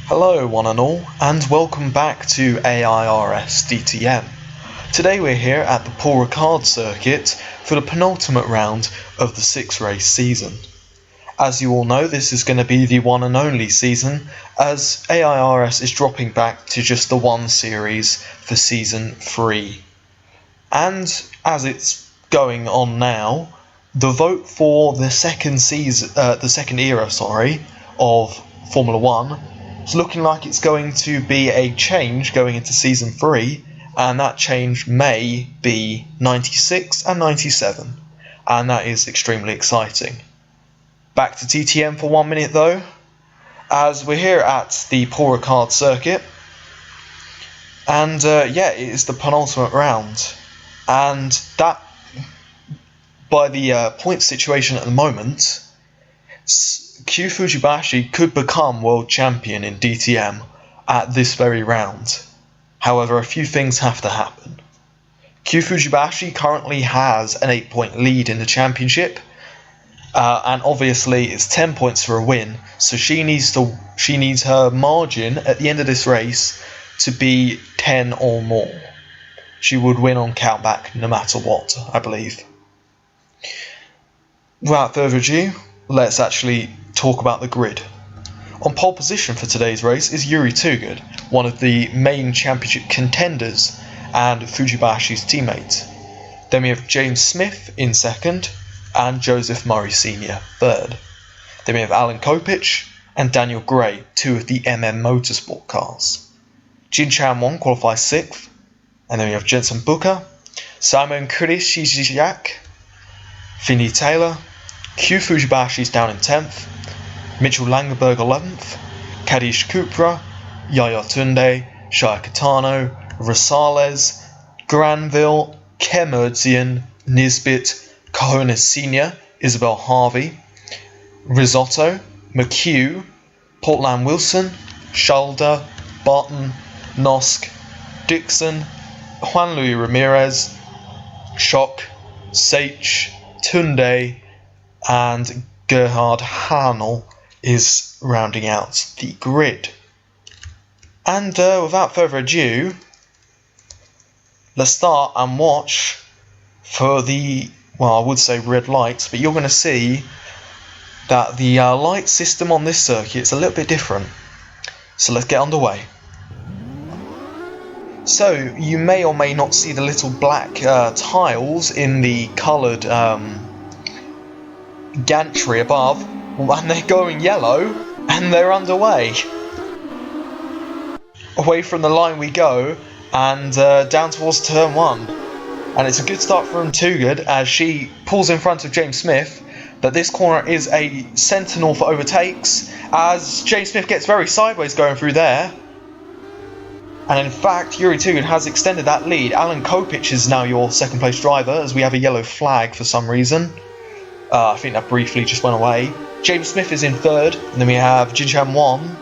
Hello one and all, and welcome back to AIRS DTM. Today we're here at the Paul Ricard circuit for the penultimate round of the 6-race season. As you all know, this is going to be the one and only season, as AIRS is dropping back to just the one series for season 3. And as it's going on now, the vote for the second era of Formula 1 is looking like it's going to be a change going into season 3, and that change may be 96 and 97, and that is extremely exciting. Back to DTM for 1 minute though, as we're here at the Paul Ricard circuit, and it is the penultimate round, and that, by the point situation at the moment, Q Fujibashi could become world champion in DTM at this very round. However, a few things have to happen. Q Fujibashi currently has an 8-point lead in the championship, and obviously it's 10 points for a win, so she needs her margin at the end of this race to be 10 or more. She would win on countback no matter what, I believe. Without further ado, let's actually talk about the grid. On pole position for today's race is Yuri Tugud, one of the main championship contenders and Fujibashi's teammate. Then we have James Smith in second and Joseph Murray Sr. third. Then we have Alan Kopich and Daniel Gray, two of the motorsport cars. Jin Chan Won qualifies 6th, and then we have Jensen Booker, Simon Krishizak, Finney Taylor, Q Fujibashi's down in 10th, Mitchell Langenberg 11th, Kadish Kupra, Yaya Tunde, Shaya Kitano, Rosales, Granville, Kemerdzian, Nisbet, Cajones Sr., Isabel Harvey, Risotto, McHugh, Portland Wilson, Schalder, Barton, Nosk, Dixon, Juan Luis Ramirez, Schock, Sach, Tunde, and Gerhard Hanel is rounding out the grid. And without further ado, let's start and watch for the, I would say red lights, but you're going to see that the light system on this circuit is a little bit different. So let's get underway. So you may or may not see the little black tiles in the coloured gantry above, and they're going yellow, and they're underway. Away from the line we go, and down towards turn 1. And it's a good start from Tugud as she pulls in front of James Smith, but this corner is a sentinel for overtakes, as James Smith gets very sideways going through there. And in fact, Yuri Tugud has extended that lead. Alan Kopich is now your second place driver, as we have a yellow flag for some reason. I think that briefly just went away. James Smith is in third, and then we have Jin Chan Won.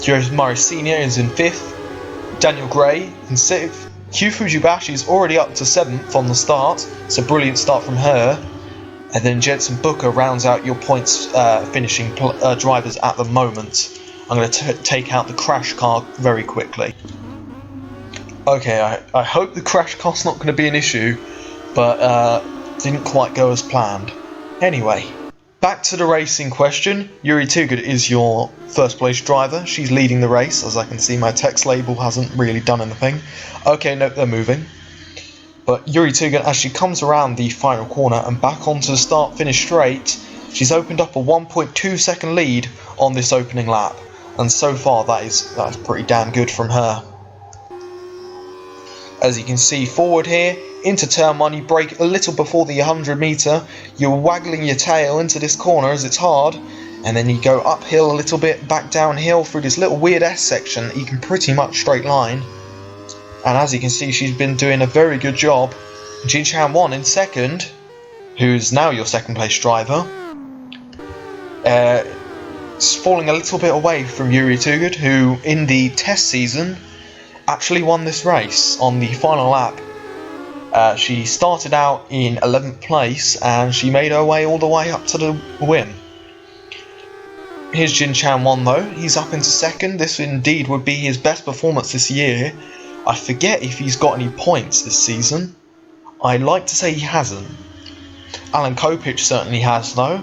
Joseph Murray Sr. is in 5th. Daniel Gray in 6th. Q Fujibashi is already up to 7th on the start, so brilliant start from her. And then Jensen Booker rounds out your points finishing drivers at the moment. I'm going to take out the crash car very quickly. Okay, I hope the crash car's not going to be an issue, but didn't quite go as planned. Anyway, back to the race in question. Yuri Tugud is your first place driver. She's leading the race. As I can see, my text label hasn't really done anything. Okay, nope, they're moving. But Yuri Tugud, as she comes around the final corner and back onto the start-finish straight, she's opened up a 1.2 second lead on this opening lap. And so far, that's pretty damn good from her. As you can see forward here, into turn 1, you brake a little before the 100 metre, you're waggling your tail into this corner as it's hard, and then you go uphill a little bit, back downhill through this little weird S section that you can pretty much straight line. And as you can see, she's been doing a very good job. Jin Chan Won in second, who's now your second place driver, is falling a little bit away from Yuri Tugud, who in the test season actually won this race on the final lap. She started out in 11th place and she made her way all the way up to the win. Here's Jin Chan Won though, he's up into second. This indeed would be his best performance this year. I forget if he's got any points this season. I'd like to say he hasn't. Alan Kopich certainly has though.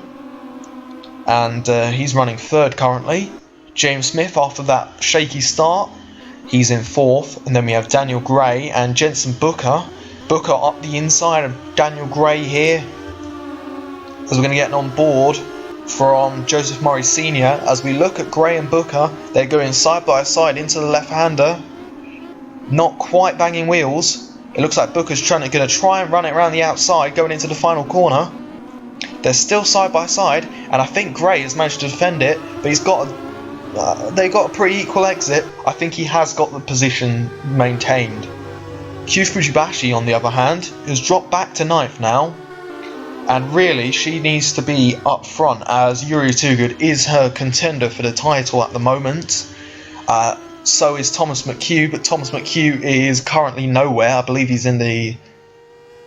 And he's running third currently. James Smith, after that shaky start, he's in fourth. And then we have Daniel Gray and Jensen Booker. Booker up the inside of Daniel Gray here. As we're going to get on board from Joseph Murray Sr. As we look at Gray and Booker, they're going side by side into the left-hander. Not quite banging wheels. It looks like Booker's going to try and run it around the outside going into the final corner. They're still side by side, and I think Gray has managed to defend it, but they've got a pretty equal exit. I think he has got the position maintained. Kyu Fujibashi, on the other hand, has dropped back to 9th now, and really she needs to be up front as Yuri Tugud is her contender for the title at the moment. So is Thomas McHugh, but Thomas McHugh is currently nowhere. I believe he's in the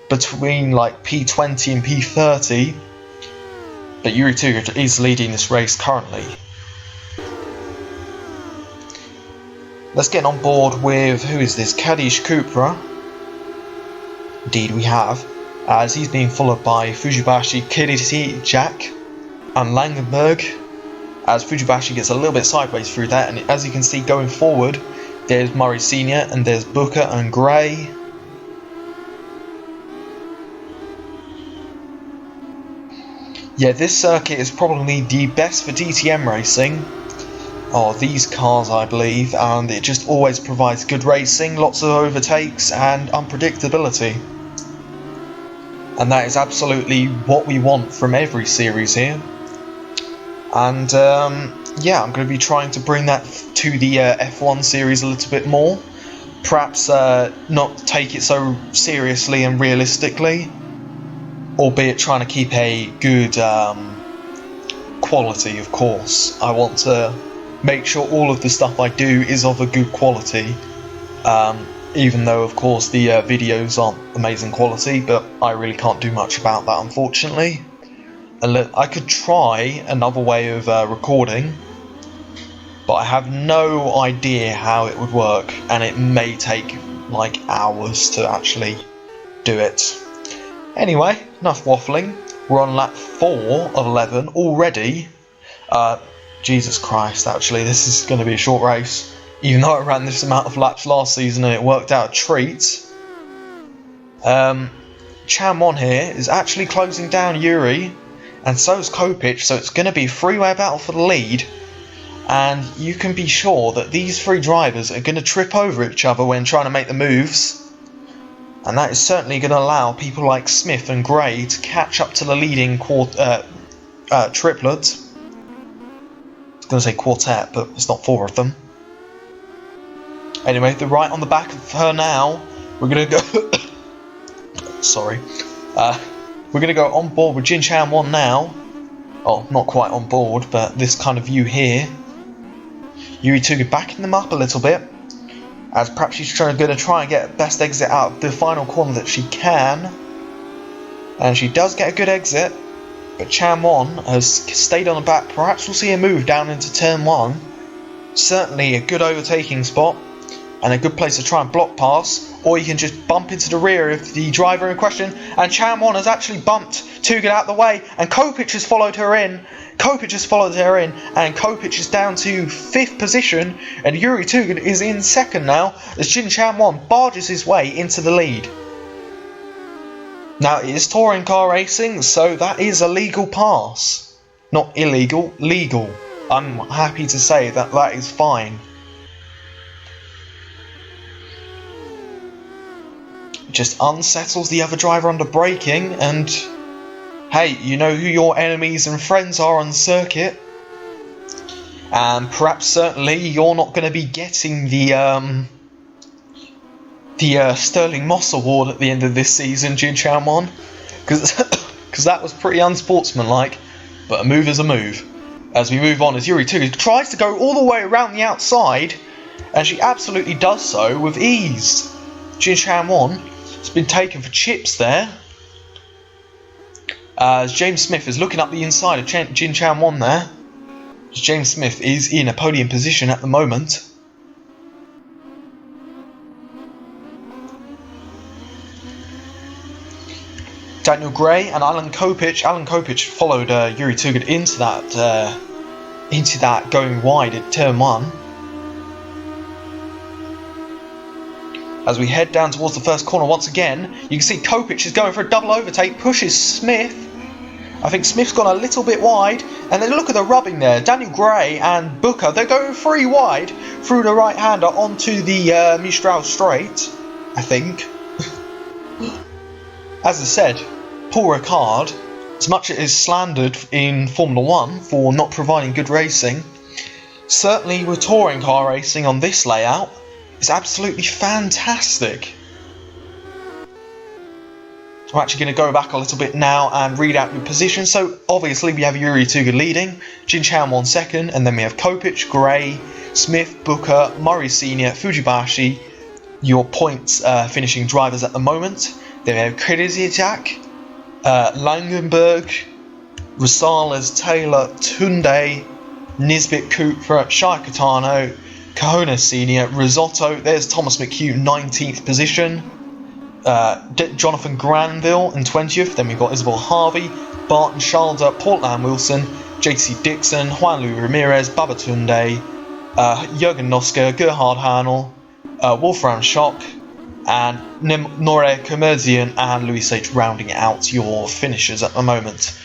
between like P20 and P30. But Yuri Tugud is leading this race currently. Let's get on board with, who is this? Kadish Kupra. Indeed we have. As he's being followed by Fujibashi, Kiriti, Jack and Langenberg. As Fujibashi gets a little bit sideways through that, and as you can see going forward, there's Murray Sr. and there's Booker and Gray. Yeah, this circuit is probably the best for DTM racing. Oh, these cars I believe, and it just always provides good racing, lots of overtakes and unpredictability. And that is absolutely what we want from every series here. And yeah, I'm going to be trying to bring that to the F1 series a little bit more. Perhaps not take it so seriously and realistically, albeit trying to keep a good quality, of course. I want to make sure all of the stuff I do is of a good quality, even though of course the videos aren't amazing quality, but I really can't do much about that, unfortunately. I could try another way of recording, but I have no idea how it would work, and it may take like hours to actually do it. Anyway, enough waffling. We're on lap 4 of 11 already. Jesus Christ, actually, this is going to be a short race. Even though I ran this amount of laps last season and it worked out a treat. Chan Won here is actually closing down Yuri, and so is Kopich, so it's going to be a three-way battle for the lead. And you can be sure that these three drivers are going to trip over each other when trying to make the moves. And that is certainly going to allow people like Smith and Gray to catch up to the leading triplet. I was going to say quartet, but it's not four of them. Anyway, they're right on the back of her now. We're going to go... Sorry. We're going to go on board with Jin Chan Won now. Oh, not quite on board, but this kind of view here. Yuri Tugud backing them up a little bit, as perhaps she's going to try and get best exit out of the final corner that she can. And she does get a good exit, but Chan Won has stayed on the back. Perhaps we'll see a move down into turn 1. Certainly a good overtaking spot, and a good place to try and block pass, or you can just bump into the rear of the driver in question. And Chan Won has actually bumped Tugud out the way, and Kopich has followed her in. And Kopich is down to 5th position, and Yuri Tugud is in 2nd now, as Jin Chan Won barges his way into the lead. Now, it is touring car racing, so that is a legal pass. Not illegal, legal. I'm happy to say that that is fine. Just unsettles the other driver under braking, and hey, you know who your enemies and friends are on the circuit, and perhaps certainly you're not going to be getting the Sterling Moss Award at the end of this season, Jin Chan Won, because that was pretty unsportsmanlike, but a move is a move. As we move on, as Yuri Tugud tries to go all the way around the outside, and she absolutely does so with ease. Jin Chan Won has been taken for chips there, as James Smith is looking up the inside of Jin Chan Won there. James Smith is in a podium position at the moment. Daniel Gray and Alan Kopich. Alan Kopich followed Yuri Tugud into that going wide at turn 1. As we head down towards the first corner once again, you can see Kopich is going for a double overtake, pushes Smith. I think Smith's gone a little bit wide, and then look at the rubbing there. Daniel Gray and Booker, they're going 3 wide through the right-hander onto the Mistral straight, I think. As I said, Paul Ricard, as much as it is slandered in Formula 1 for not providing good racing, certainly with touring car racing on this layout, is absolutely fantastic. I'm actually going to go back a little bit now and read out your position. So obviously we have Yuri Tugud leading, Jin Chan 1 second, and then we have Kopich, Gray, Smith, Booker, Murray Senior, Fujibashi, your points finishing drivers at the moment. Then we have Krediziak, Langenberg, Rosales, Taylor, Tunde, Nisbet, Cooper, Shikatano, Kahona Senior, Risotto. There's Thomas McHugh, 19th position. Jonathan Granville in 20th. Then we've got Isabel Harvey, Barton Shalder, Portland Wilson, JC Dixon, Juan Luis Ramirez, Babatunde, Jürgen Nosker, Gerhard Hanel, Wolfram Schock, and Nore Commerzian and Louis H rounding out your finishers at the moment.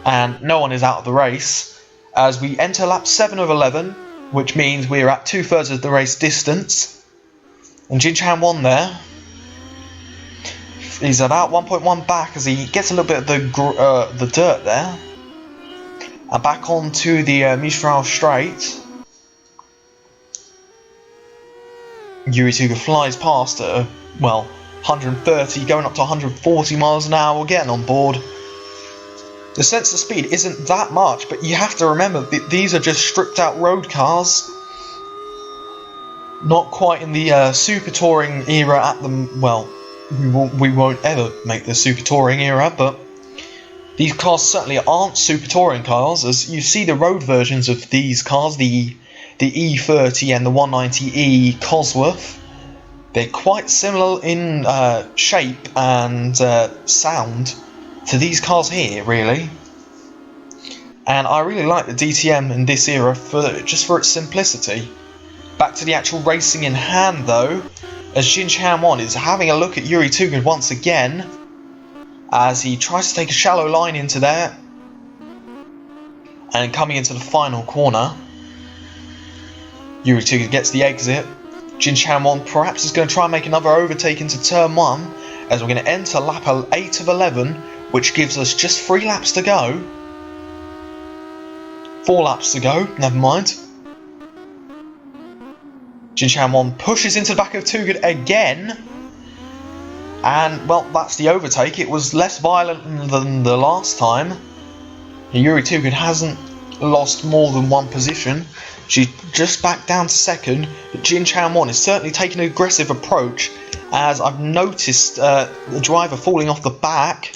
And no one is out of the race as we enter lap 7 of 11, which means we're at 2/3 of the race distance. And Jin Chan won there. He's about 1.1 back as he gets a little bit of the dirt there. And back onto the Mistral straight. Yuri Tugud flies past at, 130, going up to 140 miles an hour, getting on board. The sense of speed isn't that much, but you have to remember that these are just stripped out road cars. Not quite in the Super Touring era at the, we won't ever make the Super Touring era, but these cars certainly aren't Super Touring cars, as you see the road versions of these cars, the E30 and the 190E Cosworth. They're quite similar in shape and sound to these cars here, really. And I really like the DTM in this era just for its simplicity. Back to the actual racing in hand though, as Jin Chan Won is having a look at Yuri Tugud once again, as he tries to take a shallow line into there, and coming into the final corner, Yuri Tugud gets the exit. Jin Chan Won perhaps is going to try and make another overtake into turn 1, as we're going to enter lap 8 of 11, which gives us just 3 laps to go. 4 laps to go, never mind. Jin Chan Won pushes into the back of Tugud again. And, that's the overtake. It was less violent than the last time. Yuri Tugud hasn't lost more than 1 position. She's just back down to 2nd, but Jin Chan Won is certainly taking an aggressive approach, as I've noticed the driver falling off the back.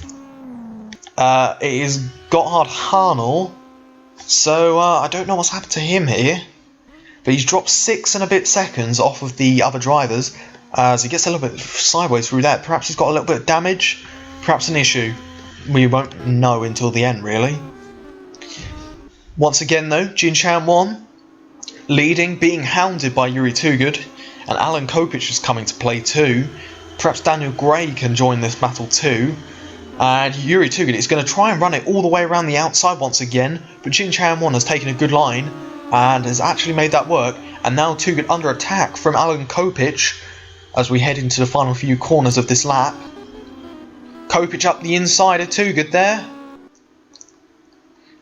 It is Gotthard Hanel, so I don't know what's happened to him here, but he's dropped 6 and a bit seconds off of the other drivers, as he gets a little bit sideways through that. Perhaps he's got a little bit of damage, perhaps an issue. We won't know until the end, really. Once again though, Jin Chan Won leading, being hounded by Yuri Tugud, and Alan Kopich is coming to play too. Perhaps Daniel Gray can join this battle too. And Yuri Tugud is going to try and run it all the way around the outside once again, but Jin Chan Won has taken a good line and has actually made that work. And now Tugud under attack from Alan Kopich as we head into the final few corners of this lap. Kopich up the inside of Tugud there.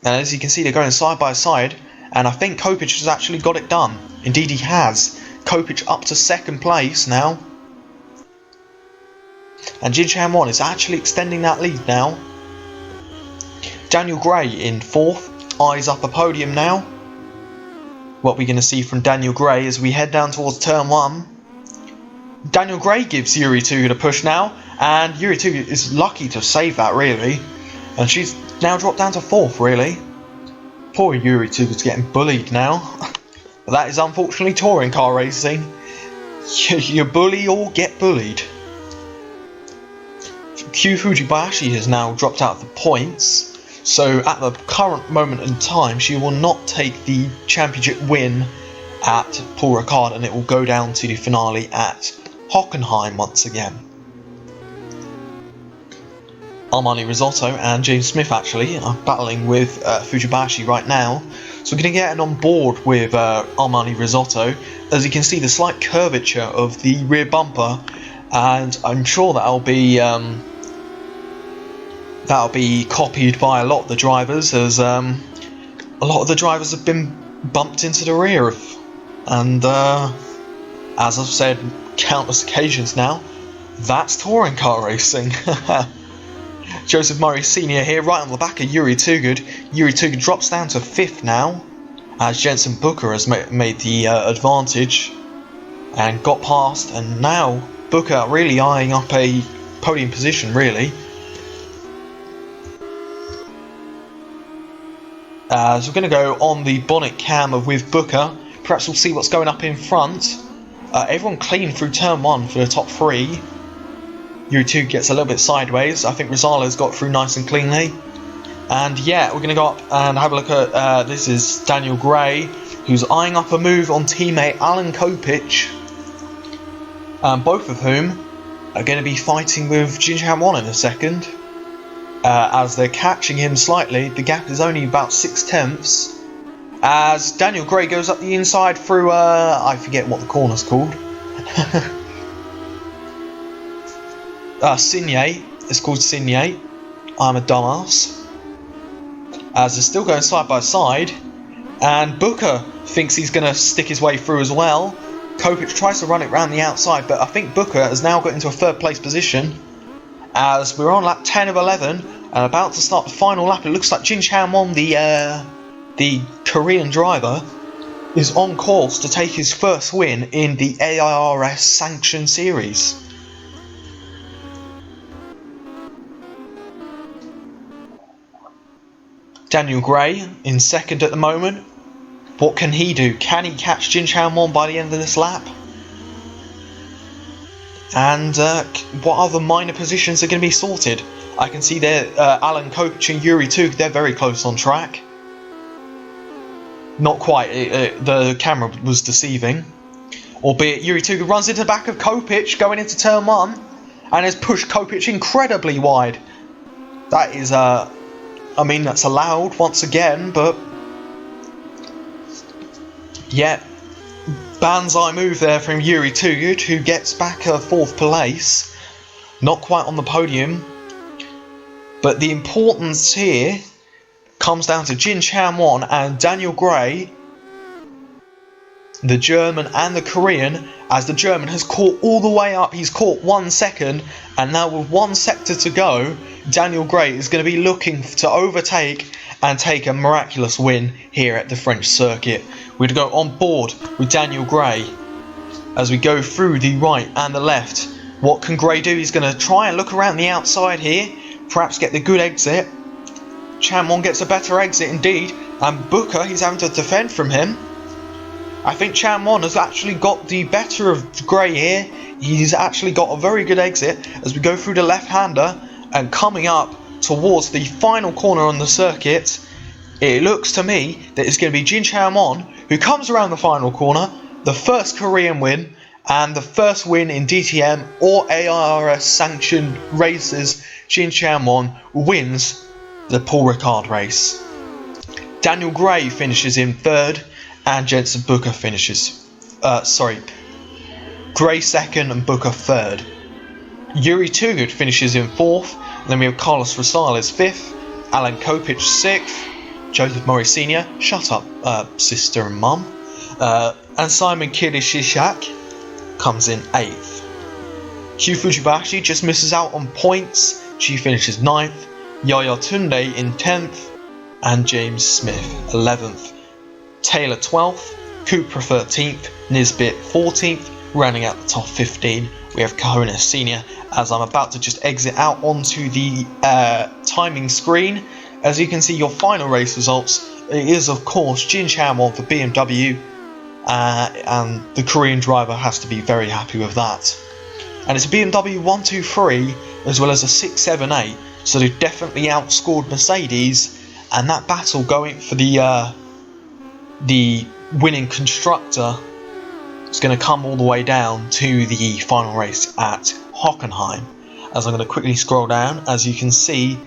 And as you can see, they're going side by side. And I think Kopich has actually got it done. Indeed he has. Kopich up to 2nd place now. And Jin Chan Won is actually extending that lead now. Daniel Gray in 4th. Eyes up a podium now. What we're going to see from Daniel Gray as we head down towards turn 1. Daniel Gray gives Yuri Tugud a push now. And Yuri Tugud is lucky to save that, really. And she's now dropped down to 4th, really. Poor Yuri Tsuga's getting bullied now. But that is unfortunately touring car racing. You bully or get bullied. Q Fujibayashi has now dropped out of the points, so at the current moment in time she will not take the championship win at Paul Ricard, and it will go down to the finale at Hockenheim once again. Armani Risotto and James Smith actually are battling with Fujibayashi right now, so we're going to get on board with Armani Risotto. As you can see, the slight curvature of the rear bumper, and I'm sure that'll be copied by a lot of the drivers, as a lot of the drivers have been bumped into the rear of, and as I've said countless occasions now, that's touring car racing. Joseph Murray Sr. here, right on the back of Yuri Tsuga. Yuri Tsuga drops down to 5th now, as Jensen Booker has made the advantage and got past, and now Booker really eyeing up a podium position, really. So we're going to go on the bonnet cam with Booker. Perhaps we'll see what's going up in front. Everyone clean through turn 1 for the top 3. Yuri 2 gets a little bit sideways. I think Rosala's got through nice and cleanly. And yeah, we're going to go up and have a look at, this is Daniel Gray, who's eyeing up a move on teammate Alan Kopich. Both of whom are going to be fighting with Jinchan Won in a second. As they're catching him slightly, the gap is only about 6/10. As Daniel Gray goes up the inside through, I forget what the corner's called. Signet, it's called Signet. I'm a dumbass. As they're still going side by side, and Booker thinks he's going to stick his way through as well. Kopich tries to run it round the outside, but I think Booker has now got into a 3rd place position. As we're on lap 10 of 11 and about to start the final lap, it looks like Jin Chan-won, the Korean driver, is on course to take his first win in the AIRS Sanction Series. Daniel Gray in 2nd at the moment. What can he do? Can he catch Jin Chan-won by the end of this lap? And what other minor positions are going to be sorted? I can see there Alan Kopich and Yuri 2, they're very close on track. Not quite, the camera was deceiving. Albeit Yuri 2 runs into the back of Kopich going into turn 1 and has pushed Kopich incredibly wide. That is, I mean, that's allowed once again, but yeah. Banzai move there from Yuri Tsuga, who gets back 4th place. Not quite on the podium. But the importance here comes down to Jin Chan-won and Daniel Gray, the German and the Korean, as the German has caught all the way up. He's caught 1 second, and now with 1 sector to go, Daniel Gray is going to be looking to overtake and take a miraculous win here at the French circuit. We're going to go on board with Daniel Gray as we go through the right and the left. What can Gray do? He's going to try and look around the outside here, perhaps get the good exit. Chan-won gets a better exit indeed, and Booker, he's having to defend from him. I think Chan-won has actually got the better of Gray here. He's actually got a very good exit as we go through the left-hander and coming up towards the final corner on the circuit. It looks to me that it's going to be Jin Chan-won who comes around the final corner, the first Korean win and the first win in DTM or AIRS sanctioned races. Jin Chan-won wins the Paul Ricard race. Daniel Gray finishes in 3rd and Jensen Booker finishes, Gray 2nd and Booker 3rd. Yuri Tsuga finishes in 4th, then we have Carlos Rosales 5th, Alan Kopich 6th, Joseph Murray Sr., shut up sister and mum, and Simon Kidishishak comes in 8th. Q Fujibayashi just misses out on points, she finishes 9th, Yaya Tunde in 10th, and James Smith 11th. Taylor 12th, Cooper 13th, Nisbet 14th, rounding out the top 15 we have Kahuna Senior, as I'm about to just exit out onto the timing screen. As you can see, your final race results it is of course Jin Chamon for BMW, and the Korean driver has to be very happy with that. And it's a BMW 123 as well as a 678, so they definitely outscored Mercedes, and that battle going for the winning constructor is going to come all the way down to the final race at Hockenheim. As I'm going to quickly scroll down, as you can see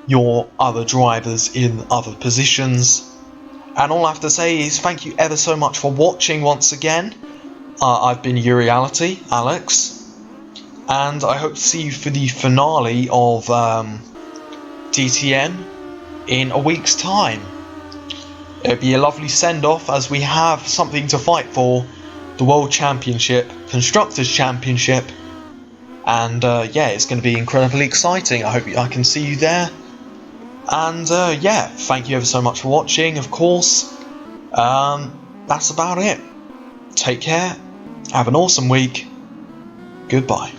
your other drivers in other positions. And all I have to say is thank you ever so much for watching once again. I've been Uriality, Alex, and I hope to see you for the finale of DTM in a week's time. It'll be a lovely send-off as we have something to fight for, the World Championship, Constructors' Championship, and yeah, it's going to be incredibly exciting. I hope I can see you there. And yeah, thank you ever so much for watching, of course. That's about it. Take care, have an awesome week, goodbye.